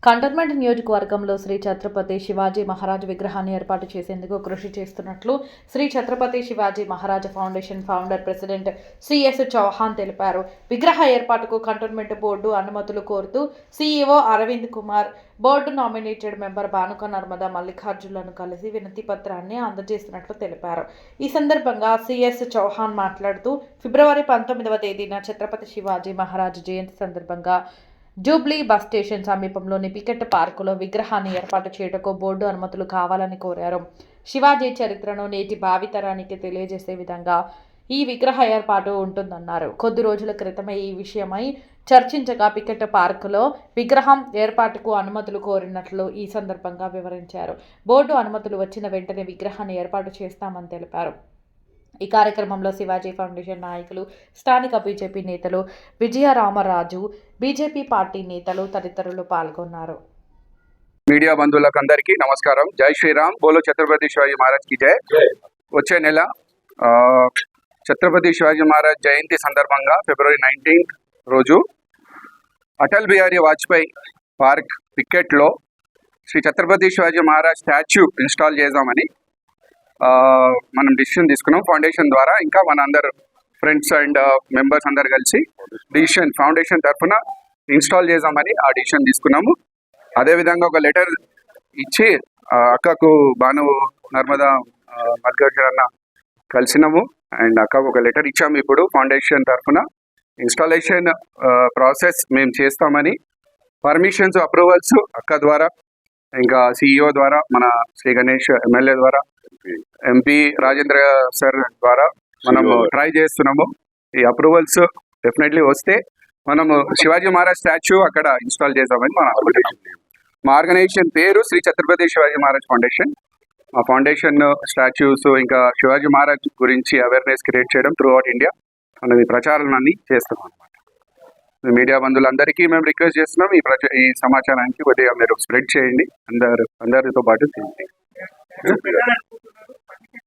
Cantonment నియోజకవర్గంలో శ్రీ ఛత్రపతి శివాజీ మహారాజ్ విగ్రహాన్ని ఏర్పాటు చేసేందుకు కృషి చేస్తున్నట్లు Shri Chhatrapati Shivaji Maharaj foundation founder president C S. Chauhan తెలిపారు. విగ్రహ ఏర్పాటుకు కంటోన్మెంట్ బోర్డు అనుమతులు కోరుతూ CEO Arvind Kumar, board nominated member Banuka Narmada మల్లికార్జునులను కలిసి వినతి పత్రాన్ని అందజేసినట్లు తెలిపారు. ఈ సందర్భంగా సి.ఎస్. చౌహాన్ మాట్లాడుతూ ఫిబ్రవరి 19వ తేదీన ఛత్రపతి శివాజీ మహారాజ్ జయంతి సందర్భంగా జూబ్లీ బస్ స్టేషన్ సమీపంలోని పికెట్ పార్కులో విగ్రహాన్ని ఏర్పాటు చేయటకు బోర్డు అనుమతులు కావాలని కోరారు. శివాజీ చరిత్రను నేటి భావితరానికి తెలియజేసే విధంగా ఈ విగ్రహ ఏర్పాటు ఉంటుందన్నారు. కొద్ది రోజుల క్రితమే ఈ విషయమై చర్చించగా పికెట్ పార్కులో విగ్రహం ఏర్పాటుకు అనుమతులు కోరినట్లు ఈ సందర్భంగా వివరించారు. బోర్డు అనుమతులు వచ్చిన వెంటనే విగ్రహాన్ని ఏర్పాటు చేస్తామని తెలిపారు. ఈ కార్యక్రమంలో శివాజీ ఫౌండేషన్ నాయకులు, స్థానిక బీజేపీ నేతలు, విజయరామరాజు, బీజేపీ పార్టీ నేతలు తదితరులు పాల్గొన్నారు. మీడియా బంధువులకు అందరికీ నమస్కారం. జై శ్రీరామ్, బోలో ఛత్రపతి శివాజీ మహారాజ్ కి జై. వచ్చే నెల ఛత్రపతి శివాజీ మహారాజ్ జయంతి సందర్భంగా ఫిబ్రవరి 19 రోజు అటల్ బిహారీ వాజ్పేయి పార్క్ పికెట్లో శ్రీ ఛత్రపతి శివాజీ మహారాజ్ స్టాచ్యూ ఇన్స్టాల్ చేద్దామని మనం డిసిషన్ తీసుకున్నాం. ఫౌండేషన్ ద్వారా ఇంకా మన అందరు ఫ్రెండ్స్ అండ్ మెంబర్స్ అందరు కలిసి డిసిషన్ ఫౌండేషన్ తరఫున ఇన్స్టాల్ చేద్దామని ఆ డిసిషన్ తీసుకున్నాము. అదేవిధంగా ఒక లెటర్ ఇచ్చి అక్కకు బాను నర్మదా మల్లికార్జున కలిసినాము అండ్ అక్కకు ఒక లెటర్ ఇచ్చాము. ఇప్పుడు ఫౌండేషన్ తరఫున ఇన్స్టాలేషన్ ప్రాసెస్ మేము చేస్తామని పర్మిషన్స్, అప్రూవల్స్ అక్క ద్వారా, ఇంకా సిఇఓ ద్వారా, మన శ్రీ గణేష్ ఎమ్మెల్యే ద్వారా, ఎంపీ రాజేంద్ర సార్ ద్వారా మనము ట్రై చేస్తున్నాము. ఈ అప్రూవల్స్ డెఫినెట్లీ వస్తే మనము శివాజీ మహారాజ్ స్టాచ్యూ అక్కడ ఇన్స్టాల్ చేద్దామని మా ఆర్గనైజేషన్ పేరు శ్రీ ఛత్రపతి శివాజీ మహారాజ్ ఫౌండేషన్. మా ఫౌండేషన్ స్టాచ్యూస్ ఇంకా శివాజీ మహారాజ్ గురించి అవేర్నెస్ క్రియేట్ చేయడం త్రూ అవుట్ ఇండియా మనం ఈ ప్రచారాన్ని చేస్తున్నాం అనమాట. మీడియా బంధువులందరికీ మేము రిక్వెస్ట్ చేస్తున్నాం, ఈ సమాచారానికి కొద్దిగా మీరు స్ప్రెడ్ చేయండి, అందరితో పాటు.